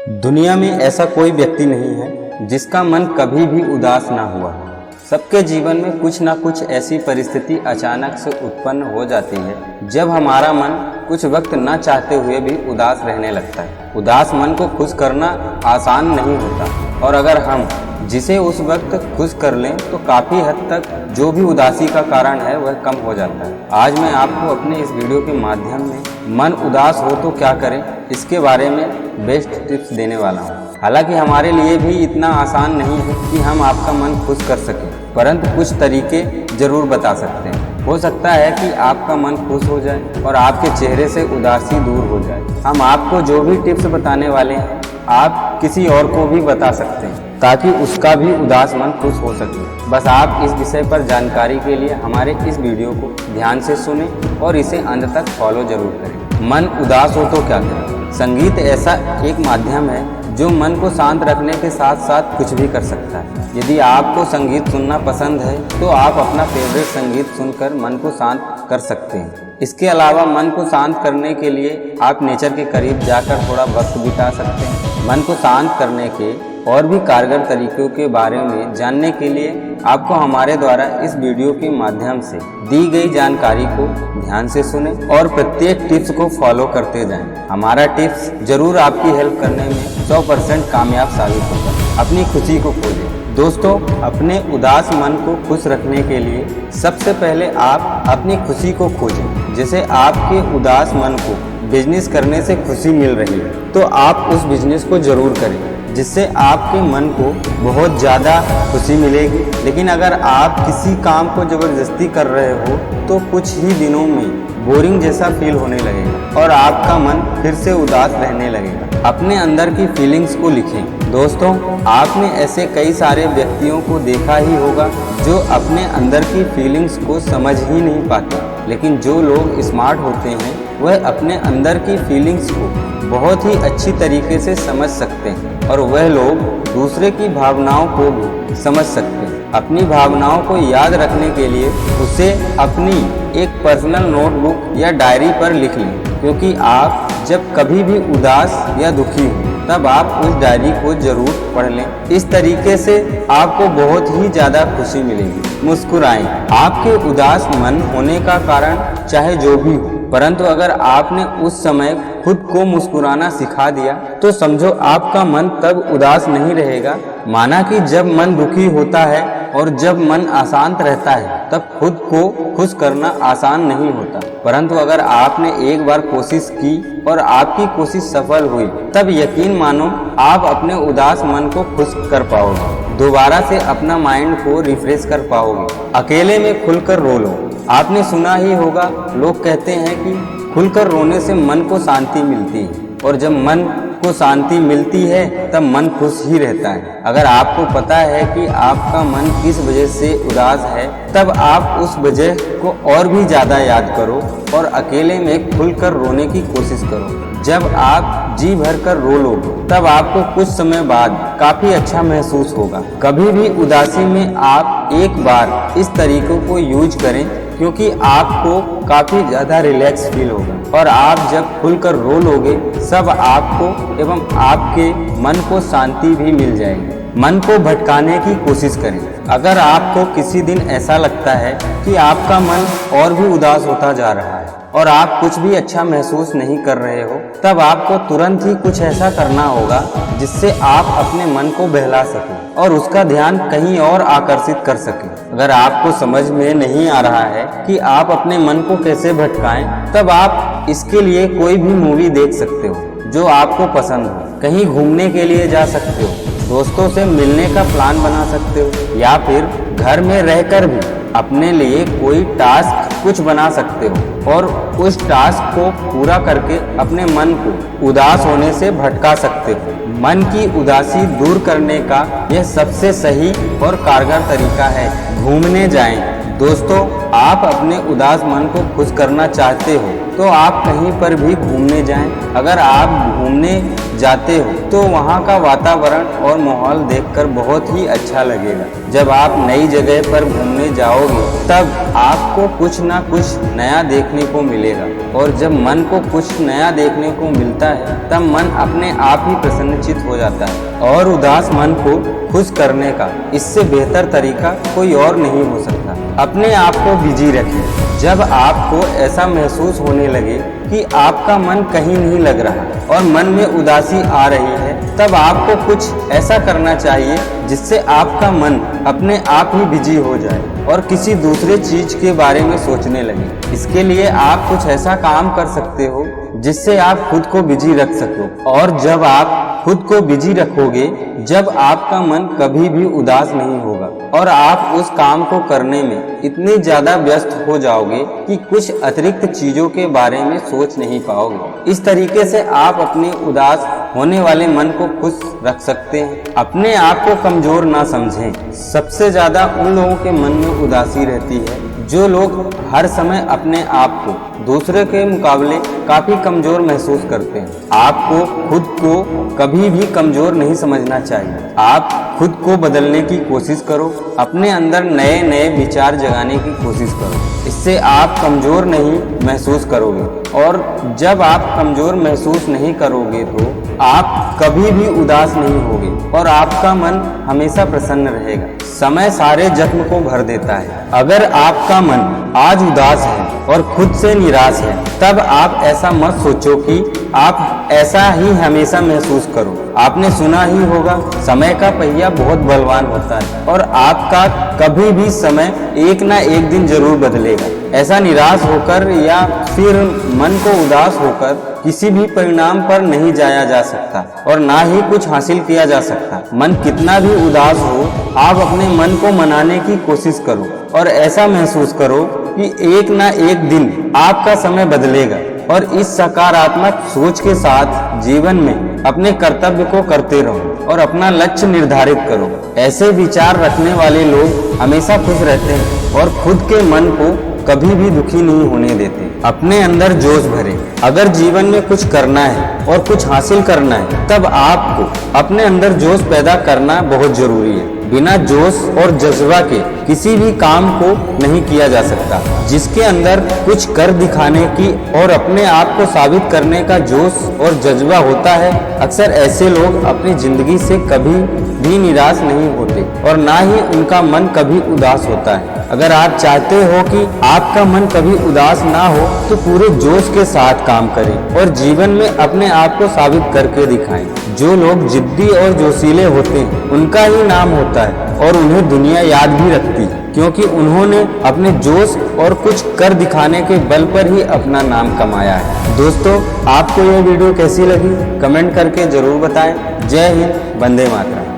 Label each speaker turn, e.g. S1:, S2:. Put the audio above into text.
S1: दुनिया में ऐसा कोई व्यक्ति नहीं है जिसका मन कभी भी उदास ना हुआ हो। सबके जीवन में कुछ ना कुछ ऐसी परिस्थिति अचानक से उत्पन्न हो जाती है जब हमारा मन कुछ वक्त ना चाहते हुए भी उदास रहने लगता है। उदास मन को खुश करना आसान नहीं होता और अगर हम जिसे उस वक्त खुश कर लें तो काफ़ी हद तक जो भी उदासी का कारण है वह कम हो जाता है। आज मैं आपको अपने इस वीडियो के माध्यम में मन उदास हो तो क्या करें इसके बारे में बेस्ट टिप्स देने वाला हूँ। हालांकि हमारे लिए भी इतना आसान नहीं है कि हम आपका मन खुश कर सकें, परंतु कुछ तरीके ज़रूर बता सकते हैं। हो सकता है कि आपका मन खुश हो जाए और आपके चेहरे से उदासी दूर हो जाए। हम आपको जो भी टिप्स बताने वाले हैं आप किसी और को भी बता सकते हैं ताकि उसका भी उदास मन खुश हो सके। बस आप इस विषय पर जानकारी के लिए हमारे इस वीडियो को ध्यान से सुनें और इसे अंत तक फॉलो जरूर करें। मन उदास हो तो क्या करें? संगीत ऐसा एक माध्यम है जो मन को शांत रखने के साथ साथ कुछ भी कर सकता है। यदि आपको संगीत सुनना पसंद है तो आप अपना फेवरेट संगीत सुनकर मन को शांत कर सकते हैं। इसके अलावा मन को शांत करने के लिए आप नेचर के करीब जाकर थोड़ा वक्त बिता सकते हैं। मन को शांत करने के और भी कारगर तरीकों के बारे में जानने के लिए आपको हमारे द्वारा इस वीडियो के माध्यम से दी गई जानकारी को ध्यान से सुनें और प्रत्येक टिप्स को फॉलो करते जाएं। हमारा टिप्स जरूर आपकी हेल्प करने में 100% कामयाब साबित होगा। अपनी खुशी को खोजें। दोस्तों, अपने उदास मन को खुश रखने के लिए सबसे पहले आप अपनी खुशी को खोजें। जैसे आपके उदास मन को बिजनेस करने से खुशी मिल रही है तो आप उस बिजनेस को जरूर करें जिससे आपके मन को बहुत ज़्यादा खुशी मिलेगी। लेकिन अगर आप किसी काम को ज़बरदस्ती कर रहे हो तो कुछ ही दिनों में बोरिंग जैसा फील होने लगेगा और आपका मन फिर से उदास रहने लगेगा। अपने अंदर की फीलिंग्स को लिखें। दोस्तों, आपने ऐसे कई सारे व्यक्तियों को देखा ही होगा जो अपने अंदर की फीलिंग्स को समझ ही नहीं पाते, लेकिन जो लोग स्मार्ट होते हैं वह अपने अंदर की फीलिंग्स को बहुत ही अच्छी तरीके से समझ सकते हैं और वह लोग दूसरे की भावनाओं को भी समझ सकते हैं। अपनी भावनाओं को याद रखने के लिए उसे अपनी एक पर्सनल नोटबुक या डायरी पर लिख लें, क्योंकि आप जब कभी भी उदास या दुखी हो तब आप उस डायरी को जरूर पढ़ लें। इस तरीके से आपको बहुत ही ज़्यादा खुशी मिलेगी। मुस्कुराएं। आपके उदास मन होने का कारण चाहे जो भी हो, परंतु अगर आपने उस समय खुद को मुस्कुराना सिखा दिया तो समझो आपका मन तब उदास नहीं रहेगा। माना कि जब मन दुखी होता है और जब मन अशांत रहता है तब खुद को खुश करना आसान नहीं होता, परंतु अगर आपने एक बार कोशिश की और आपकी कोशिश सफल हुई तब यकीन मानो आप अपने उदास मन को खुश कर पाओगे। दोबारा से अपना माइंड को रिफ्रेश कर पाओगे। अकेले में खुलकर रो लो। आपने सुना ही होगा, लोग कहते हैं कि खुलकर रोने से मन को शांति मिलती है और जब मन को शांति मिलती है तब मन खुश ही रहता है। अगर आपको पता है कि आपका मन किस वजह से उदास है तब आप उस वजह को और भी ज़्यादा याद करो और अकेले में खुलकर रोने की कोशिश करो। जब आप जी भर कर रो लोगे तब आपको कुछ समय बाद काफ़ी अच्छा महसूस होगा। कभी भी उदासी में आप एक बार इस तरीकों को यूज करें क्योंकि आपको काफ़ी ज़्यादा रिलैक्स फील होगा और आप जब खुलकर रो लोगे सब आपको एवं आपके मन को शांति भी मिल जाएगी। मन को भटकाने की कोशिश करें। अगर आपको किसी दिन ऐसा लगता है कि आपका मन और भी उदास होता जा रहा है और आप कुछ भी अच्छा महसूस नहीं कर रहे हो तब आपको तुरंत ही कुछ ऐसा करना होगा जिससे आप अपने मन को बहला सकें और उसका ध्यान कहीं और आकर्षित कर सकें। अगर आपको समझ में नहीं आ रहा है कि आप अपने मन को कैसे भटकाएं तब आप इसके लिए कोई भी मूवी देख सकते हो जो आपको पसंद हो। कहीं घूमने के लिए जा सकते हो, दोस्तों से मिलने का प्लान बना सकते हो या फिर घर में रहकर भी अपने लिए कोई टास्क कुछ बना सकते हो और उस टास्क को पूरा करके अपने मन को उदास होने से भटका सकते हो। मन की उदासी दूर करने का यह सबसे सही और कारगर तरीका है। घूमने जाएं। दोस्तों, आप अपने उदास मन को खुश करना चाहते हो तो आप कहीं पर भी घूमने जाएं। अगर आप घूमने जाते हो दोस्तों वहाँ का वातावरण और माहौल देखकर बहुत ही अच्छा लगेगा। जब आप नई जगह पर घूमने जाओगे तब आपको कुछ ना कुछ नया देखने को मिलेगा, और जब मन को कुछ नया देखने को मिलता है तब मन अपने आप ही प्रसन्नचित हो जाता है। और उदास मन को खुश करने का इससे बेहतर तरीका कोई और नहीं हो सकता। अपने आप को बिजी रखें। जब आपको ऐसा महसूस होने लगे कि आपका मन कहीं नहीं लग रहा और मन में उदासी आ रही है, तब आपको कुछ ऐसा करना चाहिए जिससे आपका मन अपने आप ही बिजी हो जाए और किसी दूसरे चीज के बारे में सोचने लगे। इसके लिए आप कुछ ऐसा काम कर सकते हो जिससे आप खुद को बिजी रख सको। और जब आप खुद को बिजी रखोगे, जब आपका मन कभी भी उदास नहीं होगा और आप उस काम को करने में इतने ज्यादा व्यस्त हो जाओगे कि कुछ अतिरिक्त चीजों के बारे में सोच नहीं पाओगे। इस तरीके से आप अपने उदास होने वाले मन को खुश रख सकते हैं। अपने आप को कमजोर ना समझें। सबसे ज्यादा उन लोगों के मन में उदासी रहती है जो लोग हर समय अपने आप को दूसरे के मुकाबले काफी कमजोर महसूस करते हैं। आपको खुद को कभी भी कमजोर नहीं समझना चाहिए। आप खुद को बदलने की कोशिश करो, अपने अंदर नए नए विचार जगाने की कोशिश करो। इससे आप कमजोर नहीं महसूस करोगे, और जब आप कमजोर महसूस नहीं करोगे तो आप कभी भी उदास नहीं होगे और आपका मन हमेशा प्रसन्न रहेगा। समय सारे जख्म को भर देता है। अगर आपका मन आज उदास है और खुद से निराश है, तब आप ऐसा मत सोचो कि आप ऐसा ही हमेशा महसूस करो। आपने सुना ही होगा, समय का पहिया बहुत बलवान होता है और आपका कभी भी समय एक ना एक दिन जरूर बदलेगा। ऐसा निराश होकर या फिर मन को उदास होकर किसी भी परिणाम पर नहीं जाया जा सकता और ना ही कुछ हासिल किया जा सकता। मन कितना भी उदास हो, आप अपने मन को मनाने की कोशिश करो और ऐसा महसूस करो कि एक ना एक दिन आपका समय बदलेगा। और इस सकारात्मक सोच के साथ जीवन में अपने कर्तव्य को करते रहो और अपना लक्ष्य निर्धारित करो। ऐसे विचार रखने वाले लोग हमेशा खुश रहते हैं और खुद के मन को कभी भी दुखी नहीं होने देते। अपने अंदर जोश भरे। अगर जीवन में कुछ करना है और कुछ हासिल करना है, तब आपको अपने अंदर जोश पैदा करना बहुत जरूरी है। बिना जोश और जज्बा के किसी भी काम को नहीं किया जा सकता। जिसके अंदर कुछ कर दिखाने की और अपने आप को साबित करने का जोश और जज्बा होता है, अक्सर ऐसे लोग अपनी जिंदगी से कभी भी निराश नहीं होते और ना ही उनका मन कभी उदास होता है। अगर आप चाहते हो कि आपका मन कभी उदास ना हो, तो पूरे जोश के साथ काम करें और जीवन में अपने आप को साबित करके दिखाएं। जो लोग जिद्दी और जोशीले होते हैं, उनका ही नाम होता है और उन्हें दुनिया याद भी रखती है, क्योंकि उन्होंने अपने जोश और कुछ कर दिखाने के बल पर ही अपना नाम कमाया है। दोस्तों, आपको यह वीडियो कैसी लगी कमेंट करके जरूर बताएं। जय हिंद, वंदे मातरम।